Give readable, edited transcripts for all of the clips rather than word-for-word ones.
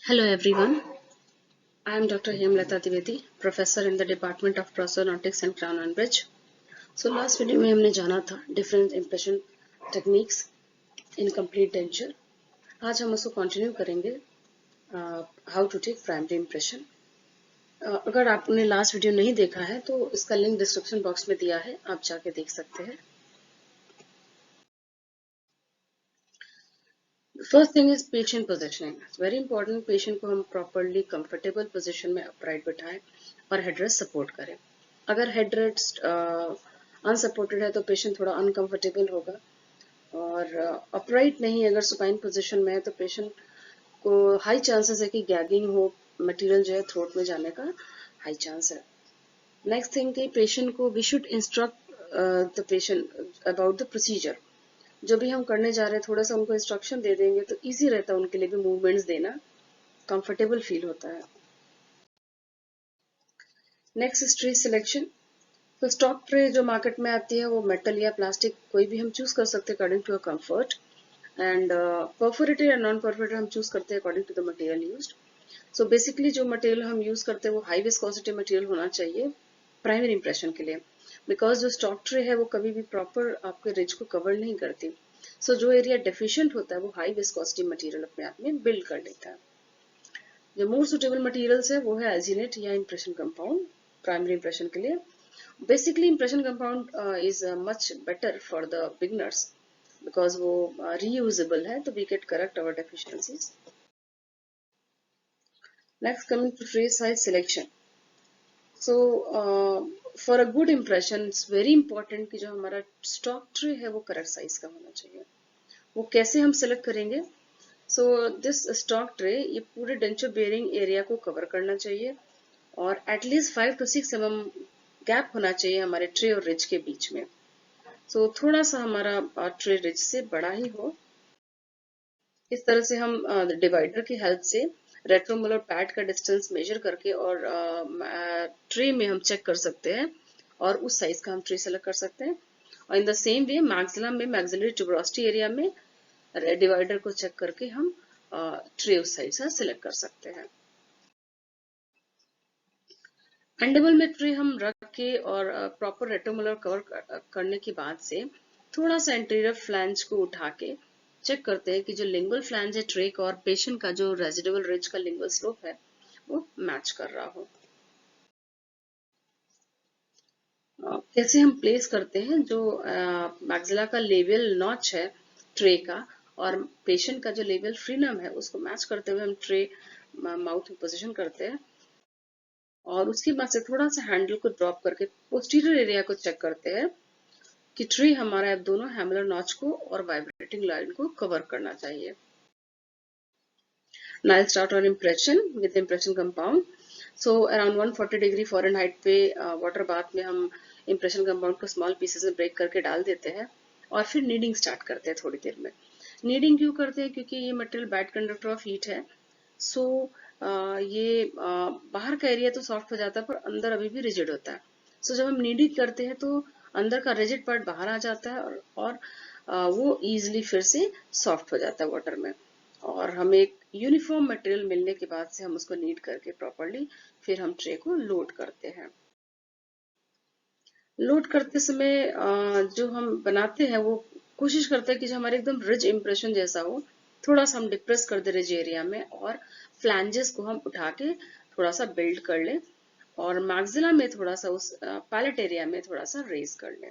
Hello everyone, I am Dr. Hemlata Dwivedi, Professor in the Department of Prosthodontics and Crown and Bridge. So last video में हमने जाना था different impression techniques in complete denture. आज हम उसको continue करेंगे how to take primary impression. अगर आपने लास्ट वीडियो नहीं देखा है तो इसका लिंक डिस्क्रिप्शन बॉक्स में दिया है, आप जाके देख सकते हैं. First thing is patient positioning. Very important. Patient को हम प्रॉपरली कंफर्टेबल पोजिशन में अपराइट बिठाएं और हेडरेस्ट सपोर्ट करें. अगर हेडरेस्ट अनसपोर्टेड है तो पेशेंट थोड़ा अनकंफर्टेबल होगा, और अपराइट नहीं अगर सुपाइन पोजीशन में है तो पेशेंट को हाई चांसेस है कि गैगिंग हो, मटेरियल जो है थ्रोट में जाने का हाई चांस है. नेक्स्ट थिंग कि पेशेंट को we should instruct the patient about the procedure. जो भी हम करने जा रहे हैं थोड़ा सा उनको इंस्ट्रक्शन दे देंगे तो इजी रहता है उनके लिए भी मूवमेंट्स देना, कंफर्टेबल फील होता है. Next is tray selection. तो स्टॉक ट्रे जो मार्केट में आती है वो मेटल या प्लास्टिक कोई भी हम चूज कर सकते हैं according to a comfort, and perforated या नॉन परफोरेटेड हम चूज करते हैं according to the material used. So basically जो मटेरियल हम यूज करते हैं वो हाई विस्कोसिटी मटेरियल होना चाहिए प्राइमरी इंप्रेशन के लिए, बिकॉज जो स्टॉक ट्रे है वो कभी भी प्रॉपर आपके रिज को कवर नहीं करती. सो जो एरिया डेफिशिएंट होता है वो हाई विस्कोसिटी मटेरियल अपने आप में बिल्ड कर लेता है. जो मोर सुटेबल मटेरियल्स है वो है एजिनेट या इंप्रेशन कंपाउंड प्राइमरी इंप्रेशन के लिए. Basically impression compound is much better for the beginners because वो रीयूजेबल है, तो we can correct our deficiencies. Next coming to tray size selection. So for a good impression it's very important कि जो हमारा stock tray है वो correct size का होना चाहिए. वो कैसे हम सिलेक्ट करेंगे? सो दिस स्टॉक ट्रे ये पूरे डेंचर बेयरिंग एरिया को कवर करना चाहिए और एटलीस्ट 5 to 6 mm गैप होना चाहिए हमारे ट्रे और रिज के बीच में. सो थोड़ा सा हमारा ट्रे रिज से बड़ा ही हो. इस तरह से हम डिवाइडर की हेल्प से रेट्रोमोलर पैड का डिस्टेंस मेजर करके और ट्रे में हम चेक कर सकते हैं और उस साइज का हम ट्रे सेलेक्ट कर सकते हैं. और इन द सेम वे मैक्सिलम में मैक्सिलरी ट्यूबरोसिटी एरिया में डिवाइडर को चेक करके हम ट्रे उस साइज का सिलेक्ट कर सकते हैं. मैंडिबल में ट्रे हम रख के और प्रॉपर रेट्रोमोलर कवर करने के बाद से थोड़ा सा इंटीरियर फ्लैंज को उठा के चेक करते हैं कि जो लिंगुअल फ्लैंज है ट्रे का और पेशेंट का जो रेजिडुअल रिज का लिंगुअल स्लोप है वो मैच कर रहा हो. कैसे हम प्लेस करते हैं? जो मैक्सिला का लेवल नॉच है ट्रे का और पेशेंट का जो लेवल फ्रीनम है उसको मैच करते हुए हम ट्रे माउथ में पोजिशन करते हैं और उसके बाद से थोड़ा सा हैंडल को ड्रॉप करके पोस्टीरियर एरिया को चेक करते हैं कि ट्री हमारा अब दोनों हैमलर नॉच को और वाइब्रेटिंग लाइन को कवर करना चाहिए. Now start on impression with impression compound. So around 140 degree Fahrenheit पे वाटर बाथ में हम इम्प्रेशन कंपाउंड को स्मॉल पीसेस में ब्रेक करके डाल देते हैं और फिर नीडिंग स्टार्ट करते हैं थोड़ी देर में. नीडिंग क्यों करते हैं? क्योंकि ये material bad conductor of heat है. सो ये बाहर का एरिया तो सॉफ्ट हो जाता है पर अंदर अभी भी रिजिड होता है. सो जब हम नीडिंग करते हैं तो अंदर का रिजिड पार्ट बाहर आ जाता है और वो इजिली फिर से सॉफ्ट हो जाता है वाटर में. और हमें एक यूनिफॉर्म मटेरियल मिलने के बाद से हम उसको नीड करके प्रॉपरली फिर हम ट्रे को लोड करते हैं. लोड करते समय जो हम बनाते हैं वो कोशिश करते हैं कि जो हमारे एकदम रिज इम्प्रेशन जैसा हो. थोड़ा सा हम डिप्रेस कर दे रिज एरिया में और फ्लैंजेस को हम उठा के थोड़ा सा बिल्ड कर लें और मैक्सिला में थोड़ा सा उस पैलेट एरिया में थोड़ा सा रेज कर लें.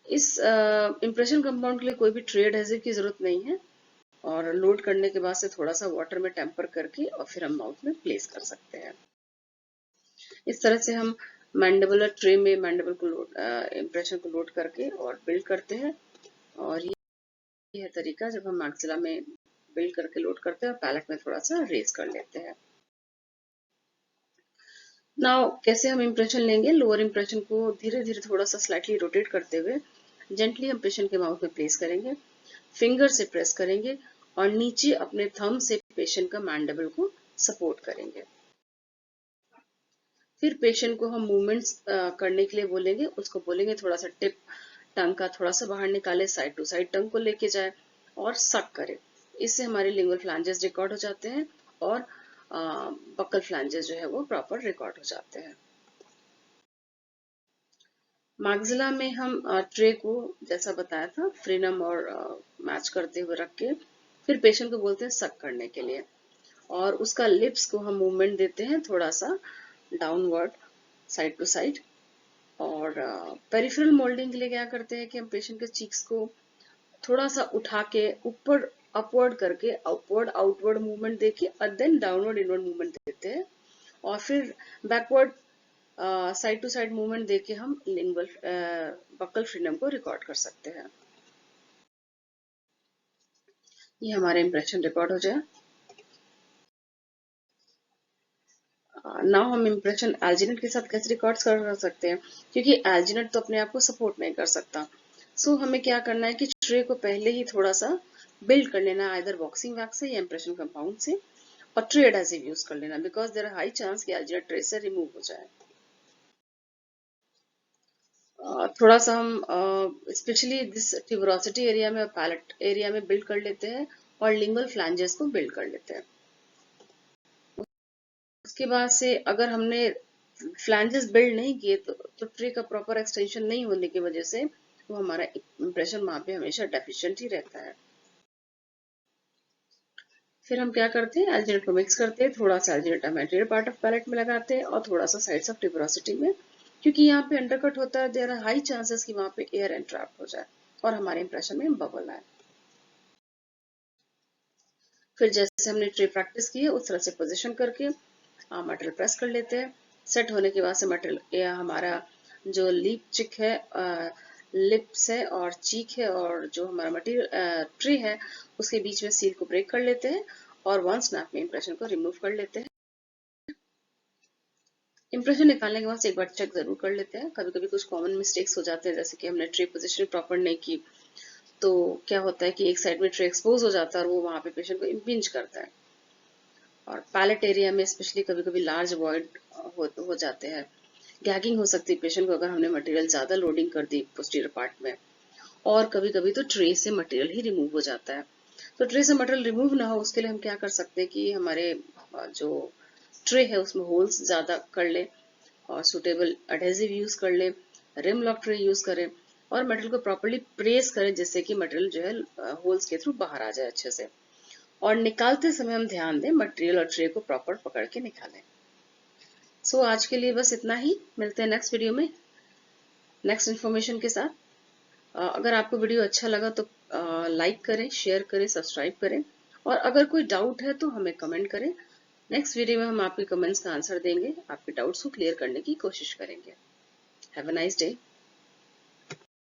इस इम्प्रेशन कंपाउंड के लिए कोई भी ट्रे एडहेसिव की जरूरत नहीं है और लोड करने के बाद से थोड़ा सा वाटर में टेम्पर करके और फिर हम माउथ में प्लेस कर सकते हैं. इस तरह से हम मैंडिबुलर ट्रे में मैंडिबल को लोड इम्प्रेशन को लोड करके और बिल्ड करते हैं. और ये है तरीका जब हम मैक्सिला में बिल्ड करके लोड करते हैं और पैलेट में थोड़ा सा रेज कर लेते हैं. नाउ कैसे हम इम्प्रेशन लेंगे? लोअर इम्प्रेशन को धीरे धीरे थोड़ा सा स्लाइटली रोटेट करते हुए जेंटली हम पेशेंट के माउथ में प्लेस करेंगे, फिंगर से प्रेस करेंगे और नीचे अपने थंब से पेशेंट का मैंडिबल को सपोर्ट करेंगे. फिर पेशेंट को हम मूवमेंट्स करने के लिए बोलेंगे. उसको बोलेंगे थोड़ा सा टिप टंग का थोड़ा सा बाहर निकाले, साइड टू साइड टंग को लेके जाए और सक करे. इससे हमारे लिंगुअल फ्लैंजेस रिकॉर्ड हो जाते हैं और बक्कल फ्लैंजेस जो है वो प्रॉपर रिकॉर्ड हो जाते हैं। मैक्सिला में हम ट्रे को जैसा बताया था फ्रीनम और मैच करते हुए रख के फिर पेशेंट को बोलते हैं सक करने के लिए, और उसका लिप्स को हम मूवमेंट देते हैं थोड़ा सा डाउनवर्ड, साइड टू साइड। और पेरिफेरल मोल्डिंग के लिए क्या करते हैं कि हम पेशेंट के चीक्स को थोड़ा सा उठा के ऊपर अपवर्ड करके अपवर्ड आउटवर्ड मूवमेंट देके और देन डाउनवर्ड इनवर्ड मूवमेंट देते हैं, और फिर backward side to side movement देके हम लिंगुअल बक्कल फ्रीडम को रिकॉर्ड कर सकते हैं। ये हमारे इंप्रेशन रिकॉर्ड हो जाए। नाउ हम इंप्रेशन एल्जिनेट के साथ कैसे रिकॉर्ड कर सकते हैं, क्योंकि एल्जिनेट तो अपने आप को सपोर्ट नहीं कर सकता। सो हमें क्या करना है कि ट्रे को पहले ही थोड़ा सा बिल्ड कर लेना, आइदर बॉक्सिंग वैक्स से या इंप्रेशन कंपाउंड से, और ट्रे एडहेसिव यूज कर लेना, because there are high chance कि एल्जिनेट ट्रे से रिमूव हो जाए। थोड़ा सा हम स्पेशली दिस ट्यूबरोसिटी एरिया में और पैलेट एरिया में बिल्ड कर लेते हैं और लिंगुअल फ्लैंजेस को बिल्ड कर लेते हैं। उसके बाद से अगर हमने फ्लैंजेस बिल्ड नहीं किए तो ट्रे का प्रॉपर एक्सटेंशन नहीं होने की वजह से वो हमारा इंप्रेशन वहां पे हमेशा डेफिशिएंट ही रहता है। फिर हम क्या करते हैं, एल्जिनेट को मिक्स करते हैं, थोड़ा सा एल्जिनेट हम एंटीरियर पार्ट ऑफ पैलेट में लगाते हैं और थोड़ा सा साइड्स ऑफ ट्यूबरोसिटी में, क्योंकि यहाँ पे अंडरकट होता है, देयर आर हाई चांसेस कि वहां पे एयर एंट्रैप हो जाए और हमारे इंप्रेशन में बबल आए। फिर जैसे हमने ट्रे प्रैक्टिस की है उस तरह से पोजिशन करके मटेरियल प्रेस कर लेते हैं। सेट होने के बाद से मटेरियल हमारा जो लिप चिक है, लिप्स है और चीक है और जो हमारा मटेरियल ट्रे है उसके बीच में सील को ब्रेक कर लेते हैं और वन स्नैप में इंप्रेशन को रिमूव कर लेते हैं। इंप्रेशन निकालने के बाद से एक बार चेक जरूर कर लेते हैं, कभी कभी कुछ कॉमन मिस्टेक्स हो जाते हैं, जैसे कि हमने ट्रे पोजिशन प्रॉपर नहीं की तो क्या होता है कि एक साइड में ट्रे एक्सपोज हो जाता है और वो वहां पे पेशेंट को इम्पिंज करता है। और पैलेट एरिया में स्पेशली कभी कभी लार्ज वॉइड हो जाते हैं, गैगिंग हो सकती है पेशेंट को अगर हमने मटेरियल ज्यादा लोडिंग कर दी पोस्टीरियर पार्ट में, और कभी कभी तो ट्रे से मटेरियल ही रिमूव हो जाता है। तो ट्रे से मटेरियल रिमूव ना हो उसके लिए हम क्या कर सकते हैं कि हमारे जो ट्रे है उसमें होल्स ज्यादा कर ले और सुटेबल एडहेसिव यूज कर ले, रिम लॉक ट्रे यूज करें और मटेरियल को प्रॉपर्ली प्रेस करें जिससे कि मटेरियल जो है होल्स के थ्रू बाहर आ जाए अच्छे से, और निकालते समय हम ध्यान दें मटेरियल और ट्रे को प्रॉपर पकड़ के निकालें। सो आज के लिए बस इतना ही, मिलते हैं नेक्स्ट वीडियो में नेक्स्ट इन्फॉर्मेशन के साथ। अगर आपको वीडियो अच्छा लगा तो लाइक करें, शेयर करें, सब्सक्राइब करें, और अगर कोई डाउट है तो हमें कमेंट करें। नेक्स्ट वीडियो में हम आपके कमेंट्स का आंसर देंगे, आपके डाउट्स को क्लियर करने की कोशिश करेंगे। Have a nice day.